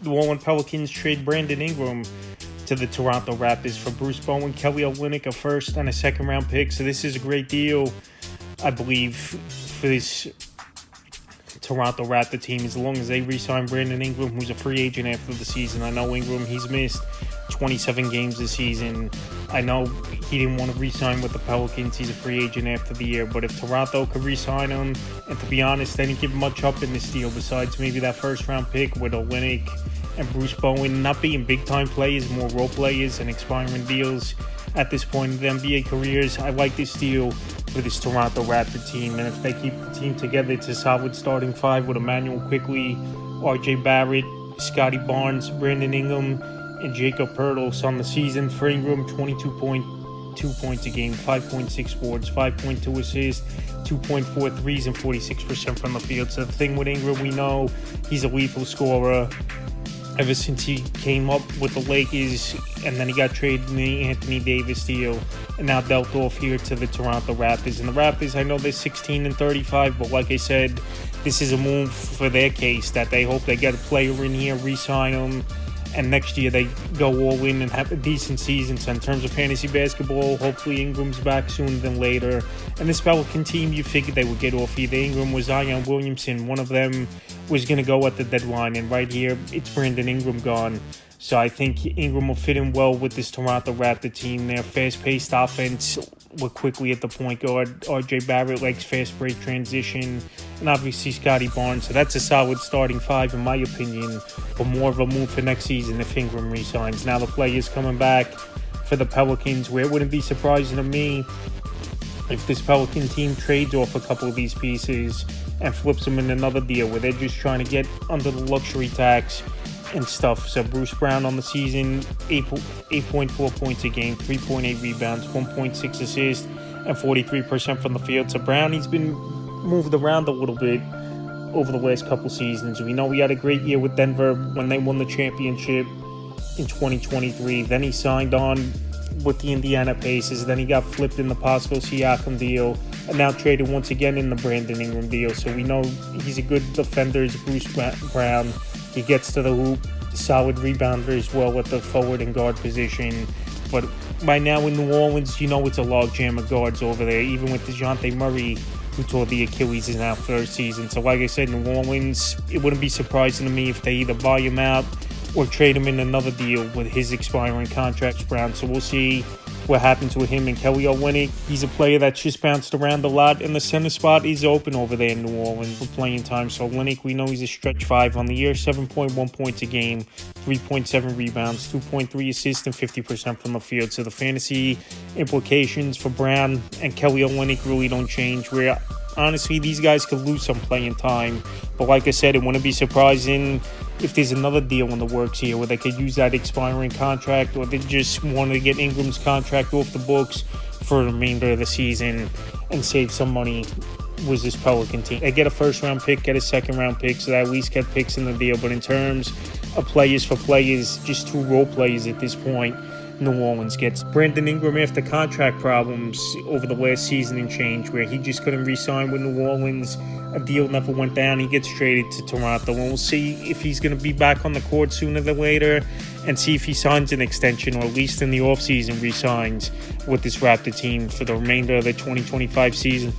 New Orleans Pelicans trade Brandon Ingram to the Toronto Raptors for Bruce Bowen, Kelly Olynyk, a first and a second round pick. So this is a great deal, I believe, for this Toronto Raptor team, as long as they re-sign Brandon Ingram, who's a free agent after the season. I know Ingram, he's missed 27 games this season. I know he didn't want to re-sign with the Pelicans. He's a free agent after the year. But if Toronto could re-sign him, and to be honest, they didn't give much up in this deal besides maybe that first-round pick with Olynyk and Bruce Bowen not being big-time players, more role players and expiring deals at this point in the NBA careers. I like this deal for this Toronto Raptor team. And if they keep the team together, it's a solid starting five with Emmanuel Quickley, RJ Barrett, Scotty Barnes, Brandon Ingram, and Jacob Pertles on the season. For Ingram, 22.2 points a game, 5.6 boards, 5.2 assists, 2.4 threes, and 46% from the field. So the thing with Ingram, we know he's a lethal scorer ever since he came up with the Lakers, and then he got traded in the Anthony Davis deal, and now dealt off here to the Toronto Raptors. And the Raptors, I know they're 16-35, but like I said, this is a move for their case that they hope they get a player in here, re-sign him, and next year they go all in and have a decent season. So in terms of fantasy basketball, hopefully Ingram's back sooner than later. And this Pelican team, you figured they would get off either Ingram or Zion Williamson. One of them was going to go at the deadline, and right here, it's Brandon Ingram gone. So I think Ingram will fit in well with this Toronto Raptor team. Their fast-paced offense with Quickley at the point guard. RJ Barrett likes fast break transition, and obviously Scotty Barnes. So that's a solid starting five in my opinion, but more of a move for next season if Ingram resigns. Now the players coming back for the Pelicans, where it wouldn't be surprising to me if this Pelican team trades off a couple of these pieces and flips them in another deal where they're just trying to get under the luxury tax and stuff. So Bruce Brown on the season, 8.4 points a game, 3.8 rebounds, 1.6 assists, and 43% from the field. So Brown, he's been moved around a little bit over the last couple seasons. We know he had a great year with Denver when they won the championship in 2023. Then he signed on with the Indiana Pacers. Then he got flipped in the Pascal Siakam deal, and now traded once again in the Brandon Ingram deal. So we know he's a good defender as Bruce Brown. He gets to the hoop, solid rebounder as well at the forward and guard position. But right now in New Orleans, you know it's a logjam of guards over there, even with DeJounte Murray, who tore the Achilles in our first season. So like I said, New Orleans, it wouldn't be surprising to me if they either buy him out or trade him in another deal with his expiring contract, Brown. So we'll see what happens with him and Kelly Olynyk. He's a player that's just bounced around a lot, and the center spot is open over there in New Orleans for playing time. So Olynyk, we know he's a stretch five on the year, 7.1 points a game, 3.7 rebounds, 2.3 assists, and 50% from the field. So the fantasy implications for Brown and Kelly Olynyk really don't change, where honestly these guys could lose some playing time. But like I said, it wouldn't be surprising if there's another deal in the works here where they could use that expiring contract, or they just want to get Ingram's contract off the books for the remainder of the season and save some money with this Pelican team. They get a first-round pick, get a second-round pick, so they at least get picks in the deal. But in terms of players for players, just two role players at this point, New Orleans gets Brandon Ingram after contract problems over the last season and change, where he just couldn't re-sign with New Orleans. A deal never went down. He gets traded to Toronto, and we'll see if he's going to be back on the court sooner than later, and see if he signs an extension, or at least in the offseason re-signs with this Raptor team for the remainder of the 2025 season.